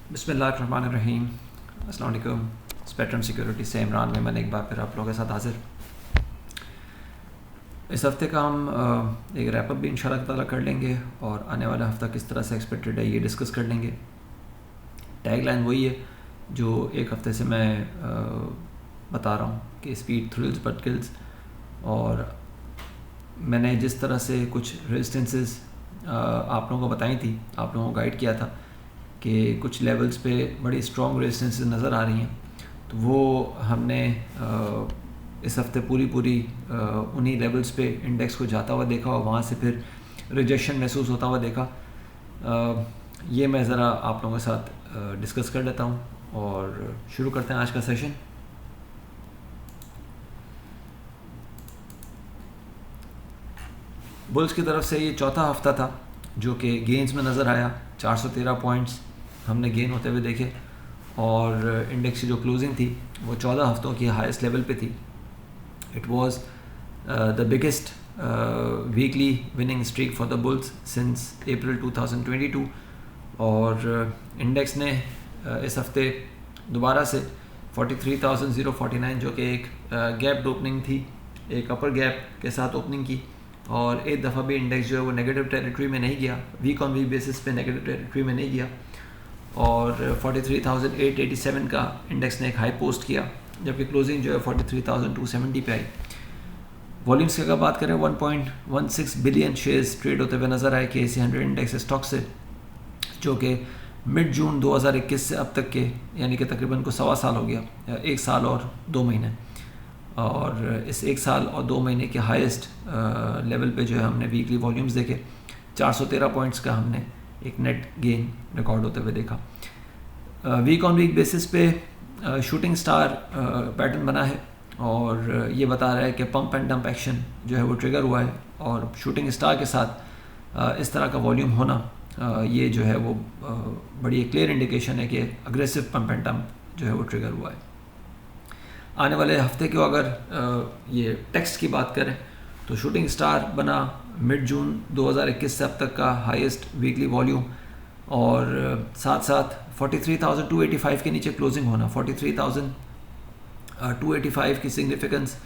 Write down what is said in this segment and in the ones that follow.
बिस्मिल्लाहिर्रहमानिर्रहीम। अस्सलाम वालेकुम। स्पेक्ट्रम सिक्योरिटी से इमरान मेमन एक बार फिर आप लोगों के साथ हाजिर। इस हफ़्ते का हम एक रैपअप भी इंशाल्लाह ताला कर लेंगे और आने वाला हफ़्ता किस तरह से एक्सपेक्टेड है ये डिस्कस कर लेंगे। टैगलाइन वही है जो एक हफ़्ते से मैं बता रहा हूँ कि स्पीड थ्रिल्स बट किल्स, और मैंने जिस तरह से कुछ रेजिस्टेंसेस आप लोगों को बताई थी, आप लोगों को गाइड किया था कि कुछ लेवल्स पे बड़ी स्ट्रॉन्ग रेजिस्टेंसेस नज़र आ रही हैं, तो वो हमने इस हफ्ते पूरी उन्हीं लेवल्स पे इंडेक्स को जाता हुआ देखा और वहाँ से फिर रिजेक्शन महसूस होता हुआ देखा। ये मैं ज़रा आप लोगों के साथ डिस्कस कर लेता हूँ और शुरू करते हैं आज का सेशन। बुल्स की तरफ से ये चौथा हफ्ता था जो कि गेंस में नज़र आया। 413 पॉइंट्स हमने गेन होते हुए देखे और इंडेक्स की जो क्लोजिंग थी वो 14 हफ्तों की हाईएस्ट लेवल पे थी। It was the biggest weekly winning streak for the bulls since April 2022 और इंडेक्स ने इस हफ्ते दोबारा से 43,049 जो कि एक गैप ओपनिंग थी, एक अपर गैप के साथ ओपनिंग की, और एक दफ़ा भी इंडेक्स जो है वो नेगेटिव टेरिटरी में नहीं गया, वीक ऑन वीक बेसिस पे नेगेटिव टेरिटरी में नहीं गया, और 43,887 का इंडेक्स ने एक हाई पोस्ट किया, जबकि क्लोजिंग जो है 43,270 पे आई। वॉल्यूम्स की अगर बात करें 1.16 बिलियन शेयर्स ट्रेड होते हुए नज़र आए KSE 100 इंडेक्स स्टॉक से, जो कि मिड जून 2021 से अब तक के यानी कि तकरीबन को 1.25 साल हो गया, 1 साल और 2 महीने, और इस 1 साल और 2 महीने के हाईएस्ट लेवल पे जो है हमने वीकली वॉल्यूम्स देखे। 413 पॉइंट्स का हमने एक नेट गेन रिकॉर्ड होते हुए देखा। वीक ऑन वीक बेसिस पे शूटिंग स्टार पैटर्न बना है और ये बता रहा है कि पंप एंड डंप एक्शन जो है वो ट्रिगर हुआ है, और शूटिंग स्टार के साथ इस तरह का वॉल्यूम होना ये जो है वो बड़ी क्लियर इंडिकेशन है कि अग्रेसिव पंप एंड डंप जो है वो ट्रिगर हुआ है। आने वाले हफ्ते को अगर ये टेक्स्ट की बात करें तो शूटिंग स्टार बना मिड जून 2021 से अब तक का हाईएस्ट वीकली वॉल्यूम, और साथ साथ 43,285 के नीचे क्लोजिंग होना। 43,285 की सिग्निफिकेंस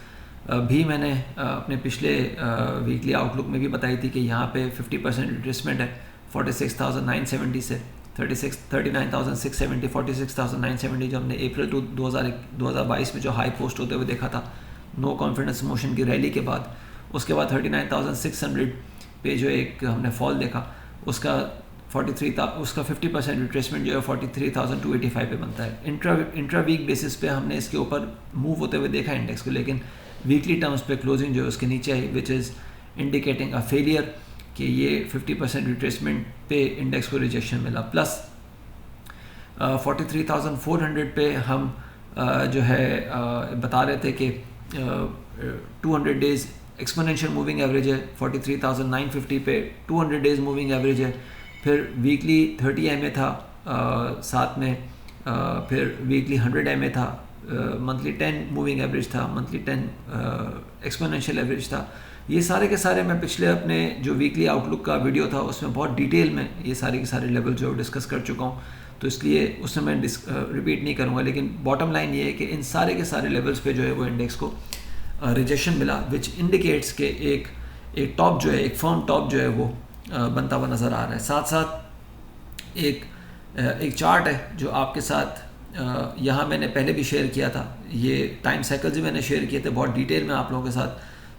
भी मैंने अपने पिछले वीकली आउटलुक में भी बताई थी कि यहाँ पे 50% रिट्रेसमेंट है 46,970 से 39,670, 46,970 जो हमने अप्रैल 2022 में जो हाई पोस्ट होते हुए देखा था नो कॉन्फिडेंस मोशन की रैली के बाद, उसके बाद 39,600 पे जो एक हमने फॉल देखा, उसका 50% रिट्रेसमेंट जो है 43,285 पे बनता है। इंट्रा वीक बेसिस पे हमने इसके ऊपर मूव होते हुए देखा इंडेक्स को, लेकिन वीकली टर्म्स पे क्लोजिंग जो है उसके नीचे आई, which is indicating a failure कि ये 50% रिट्रेसमेंट पे इंडेक्स को रिजेक्शन मिला। प्लस 43,400 पे हम जो है बता रहे थे कि 200 डेज़ एक्सपोनेंशियल मूविंग एवरेज है, 43,950 पे 200 डेज़ मूविंग एवरेज है, फिर वीकली 30 MA था, साथ में फिर वीकली 100 MA था, मंथली 10 मूविंग एवरेज था, मंथली 10 एक्सपोनेंशियल एवरेज था। ये सारे के सारे मैं पिछले अपने जो वीकली आउटलुक का वीडियो था उसमें बहुत डिटेल में ये सारे के सारे लेवल जो डिस्कस कर चुका हूँ, तो इसलिए उसमें मैं रिपीट नहीं करूँगा, लेकिन बॉटम लाइन ये है कि इन सारे के सारे लेवल्स पे जो है वो इंडेक्स को रिजेक्शन मिला, विच इंडिकेट्स के एक टॉप जो है, एक फर्म टॉप जो है वो बनता हुआ नज़र आ रहा है। साथ साथ एक चार्ट है जो आपके साथ यहाँ मैंने पहले भी शेयर किया था, ये टाइम साइकिल्स भी मैंने शेयर किए थे बहुत डिटेल में आप लोगों के साथ,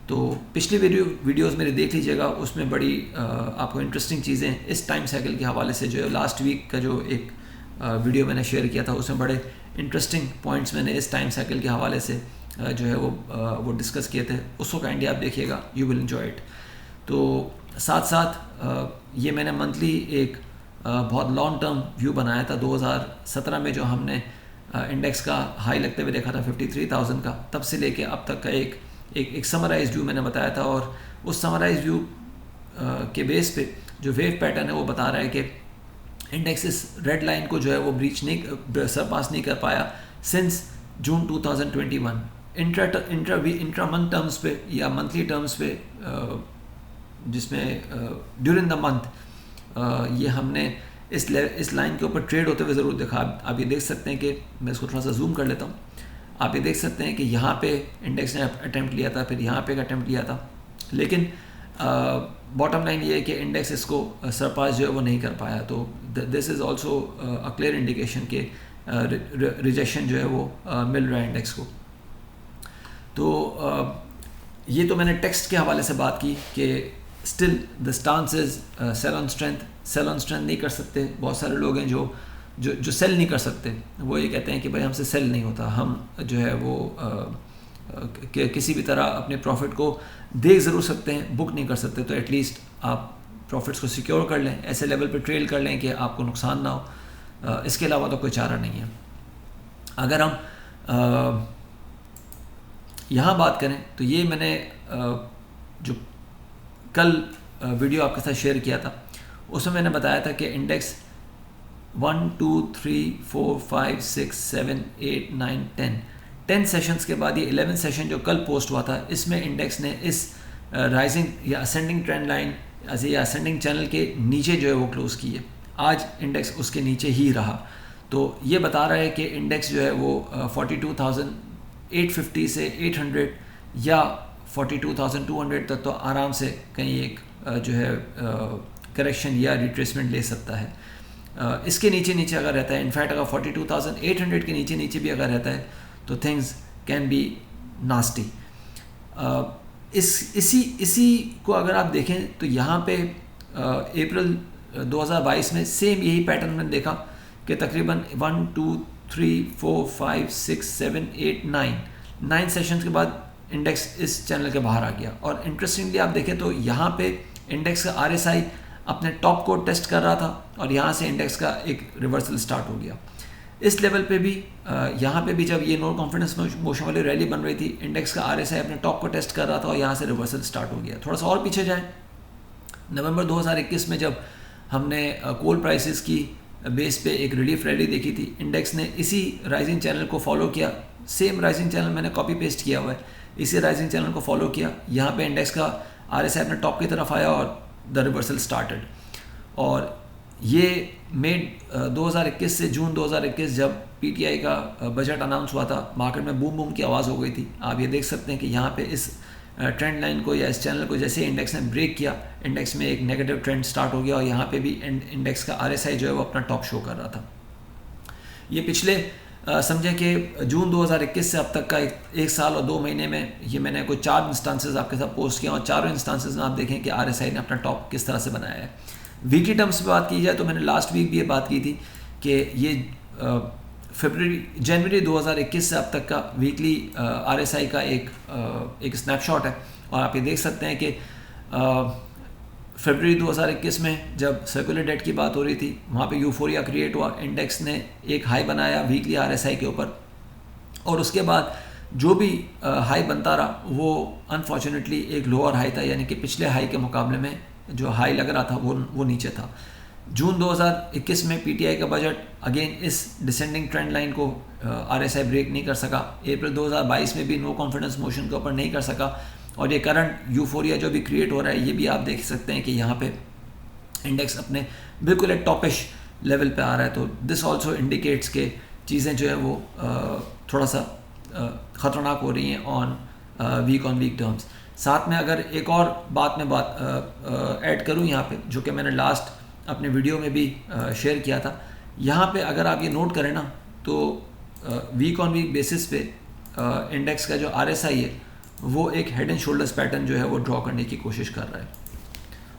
तो पिछली वीडियोस मेरे देख लीजिएगा, उसमें बड़ी आपको इंटरेस्टिंग चीज़ें इस टाइम साइकिल के हवाले से जो है लास्ट वीक का जो एक वीडियो मैंने शेयर किया था उसमें बड़े इंटरेस्टिंग पॉइंट्स मैंने इस टाइम साइकिल के हवाले से जो है वो डिस्कस किए थे, उसको काइंडली आप देखिएगा, यू विल एंजॉय इट। तो साथ साथ ये मैंने मंथली एक बहुत लॉन्ग टर्म व्यू बनाया था 2017 में, जो हमने इंडेक्स का हाई लगते हुए देखा था 53,000 का, तब से लेके अब तक का एक समराइज व्यू मैंने बताया था, और उस समराइज व्यू के बेस पे जो वेव पैटर्न है वो बता रहा है कि इंडेक्स इस रेड लाइन को जो है वो सरपास नहीं कर पाया since June 2021। Intra month terms पे या मंथली टर्म्स पे जिसमें ड्यूरिंग द मंथ ये हमने इस लाइन के ऊपर ट्रेड होते हुए ज़रूर देखा। आप ये देख सकते हैं कि मैं इसको थोड़ा सा जूम कर लेता हूँ। आप ये देख सकते हैं कि यहाँ पे इंडेक्स ने अटैम्प्ट लिया था, फिर यहाँ पे एक अटैम्प्ट लिया था, लेकिन बॉटम लाइन ये है कि इंडेक्स इसको सरपास जो है वो नहीं कर पाया। तो this is also a clear indication के रिजेक्शन जो है वो मिल रहा है इंडेक्स को। तो ये तो मैंने टेक्स्ट के हवाले से बात की कि still the stance is sell on strength नहीं कर सकते। बहुत सारे लोग हैं जो सेल नहीं कर सकते, वो ये कहते हैं कि भाई हमसे सेल नहीं होता, हम जो है वो किसी भी तरह अपने प्रॉफिट को देख ज़रूर सकते हैं, बुक नहीं कर सकते। तो एटलीस्ट आप प्रॉफिट्स को सिक्योर कर लें, ऐसे लेवल पे ट्रेड कर लें कि आपको नुकसान ना हो। इसके अलावा तो कोई चारा नहीं है। अगर हम यहाँ बात करें तो ये मैंने जो कल वीडियो आपके साथ शेयर किया था, उसमें मैंने बताया था कि इंडेक्स 1 2 3 4 5 6 7 8 9 10 सेशंस के बाद ये 11 सेशन जो कल पोस्ट हुआ था, इसमें इंडेक्स ने इस राइजिंग या असेंडिंग ट्रेंड लाइन या असेंडिंग चैनल के नीचे जो है वो क्लोज की है। आज इंडेक्स उसके नीचे ही रहा। तो ये बता रहा है कि इंडेक्स जो है वो 42,850 से 800 या 42,200 तक तो आराम से कहीं एक जो है करेक्शन या रिट्रेसमेंट ले सकता है। इसके नीचे अगर रहता है, इनफैक्ट अगर 42,800 के नीचे भी अगर रहता है तो थिंग्स कैन बी नास्टी। इसी को अगर आप देखें तो यहाँ पे अप्रैल 2022 में सेम यही पैटर्न मैंने देखा कि तकरीबन 1 2 3 4 5 6 7 8 9 सेशंस के बाद इंडेक्स इस चैनल के बाहर आ गया। और इंटरेस्टिंगली आप देखें तो यहाँ पे इंडेक्स का RSI अपने टॉप को टेस्ट कर रहा था और यहाँ से इंडेक्स का एक रिवर्सल स्टार्ट हो गया। इस लेवल पे भी यहाँ पे भी जब ये नो कॉन्फिडेंस मोशन वाली रैली बन रही थी, इंडेक्स का RSI अपने टॉप को टेस्ट कर रहा था और यहाँ से रिवर्सल स्टार्ट हो गया। थोड़ा सा और पीछे जाएं, नवंबर 2021 में जब हमने कोल प्राइसेस की बेस पे एक रिलीफ रैली देखी थी, इंडेक्स ने इसी राइजिंग चैनल को फॉलो किया। सेम राइजिंग चैनल मैंने कॉपी पेस्ट किया हुआ है, इसी राइजिंग चैनल को फॉलो किया। यहाँ पे इंडेक्स का RSI अपने टॉप की तरफ आया और द रिवर्सल स्टार्टेड। और ये मई 2021 से जून 2021 जब PTI का बजट अनाउंस हुआ था, मार्केट में बूम की आवाज़ हो गई थी। आप ये देख सकते हैं कि यहाँ पे इस ट्रेंड लाइन को या इस चैनल को जैसे इंडेक्स ने ब्रेक किया, इंडेक्स में एक नेगेटिव ट्रेंड स्टार्ट हो गया और यहाँ पे भी इंडेक्स का RSI जो है वो अपना टॉप शो कर रहा था। ये पिछले समझें कि जून 2021 से अब तक का एक साल और 2 महीने में ये मैंने कोई 4 इंस्टांसेस आपके साथ पोस्ट किया और चारों इंस्टांसेस में आप देखें कि RSI ने अपना टॉप किस तरह से बनाया है। वीकली टर्म्स पे बात की जाए तो मैंने लास्ट वीक भी ये बात की थी कि ये जनवरी 2021 से अब तक का वीकली RSI का एक स्नैपशॉट है। और आप ये देख सकते हैं कि फरवरी 2021 में जब सर्कुलर डेट की बात हो रही थी, वहाँ पे यूफोरिया क्रिएट हुआ, इंडेक्स ने एक हाई बनाया वीकली RSI के ऊपर और उसके बाद जो भी हाई बनता रहा वो अनफॉर्चुनेटली एक लोअर हाई था, यानी कि पिछले हाई के मुकाबले में जो हाई लग रहा था वो नीचे था। जून 2021 में PTI का बजट अगेन इस डिसेंडिंग ट्रेंड लाइन को RSI ब्रेक नहीं कर सका। अप्रैल 2022 में भी नो कॉन्फिडेंस मोशन के ऊपर नहीं कर सका और ये करंट यूफोरिया जो भी क्रिएट हो रहा है, ये भी आप देख सकते हैं कि यहाँ पे इंडेक्स अपने बिल्कुल एक टॉपिश लेवल पे आ रहा है। तो दिस ऑल्सो इंडिकेट्स के चीज़ें जो है वो थोड़ा सा ख़तरनाक हो रही हैं ऑन वीक टर्म्स। साथ में अगर एक और बात मैं ऐड करूँ यहाँ पे, जो कि मैंने लास्ट अपने वीडियो में भी शेयर किया था, यहाँ पे अगर आप ये नोट करें ना तो वीक ऑन वीक बेसिस पे इंडेक्स का जो RSI है वो एक हेड एंड शोल्डर्स पैटर्न जो है वो ड्रॉ करने की कोशिश कर रहा है।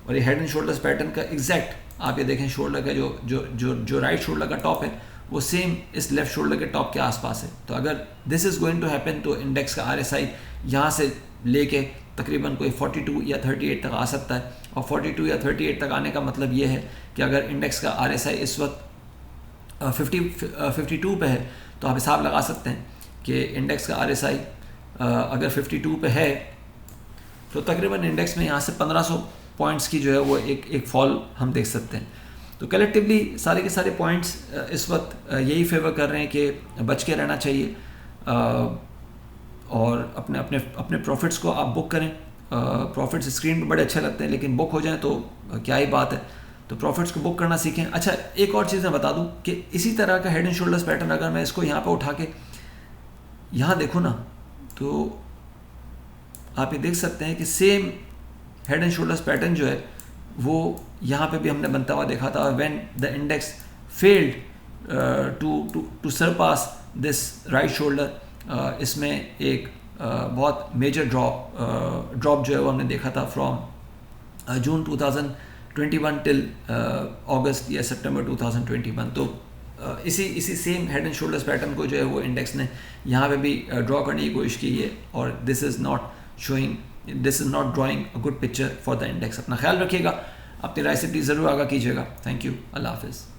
और ये हेड एंड शोल्डर्स पैटर्न का एग्जैक्ट आप ये देखें, शोल्डर का जो राइट शोल्डर का टॉप है वो सेम इस लेफ्ट शोल्डर के टॉप के आसपास है। तो अगर this is going to happen तो इंडेक्स का RSI यहाँ से लेके तकरीबन कोई 42 या 38 तक आ सकता है। और 42 या 38 तक आने का मतलब ये है कि अगर इंडेक्स का RSI इस वक्त 52 पे है तो आप हिसाब लगा सकते हैं कि इंडेक्स का RSI अगर 52 पे है तो तकरीबन इंडेक्स में यहाँ से 1500 पॉइंट्स की जो है वो एक फॉल हम देख सकते हैं। तो कलेक्टिवली सारे के सारे पॉइंट्स इस वक्त यही फेवर कर रहे हैं कि बच के रहना चाहिए और अपने प्रॉफिट्स को आप बुक करें। प्रॉफिट्स स्क्रीन पर बड़े अच्छे लगते हैं लेकिन बुक हो जाए तो क्या ही बात है। तो प्रॉफिट्स को बुक करना सीखें। अच्छा, एक और चीज़ मैं बता दूं कि इसी तरह का हेड एंड शोल्डर्स पैटर्न अगर मैं इसको यहाँ पे उठा के यहाँ देखूँ ना, तो आप ये देख सकते हैं कि same head and shoulders pattern जो है वो यहाँ पे भी हमने बनता हुआ देखा था। When the index failed to surpass this right shoulder, इसमें एक बहुत मेजर ड्रॉप जो है वो हमने देखा था फ्रॉम जून 2021 टिल अगस्त या सितंबर 2021। तो इसी same head and shoulders pattern को जो है वो इंडेक्स ने यहाँ पे भी ड्रॉ करने की कोशिश की है, और this is not drawing a good picture for the index. अपना ख्याल रखिएगा, अपनी राय से प्लीज़ ज़रूर आगाह कीजिएगा। थैंक यू, अल्लाह हाफिज़।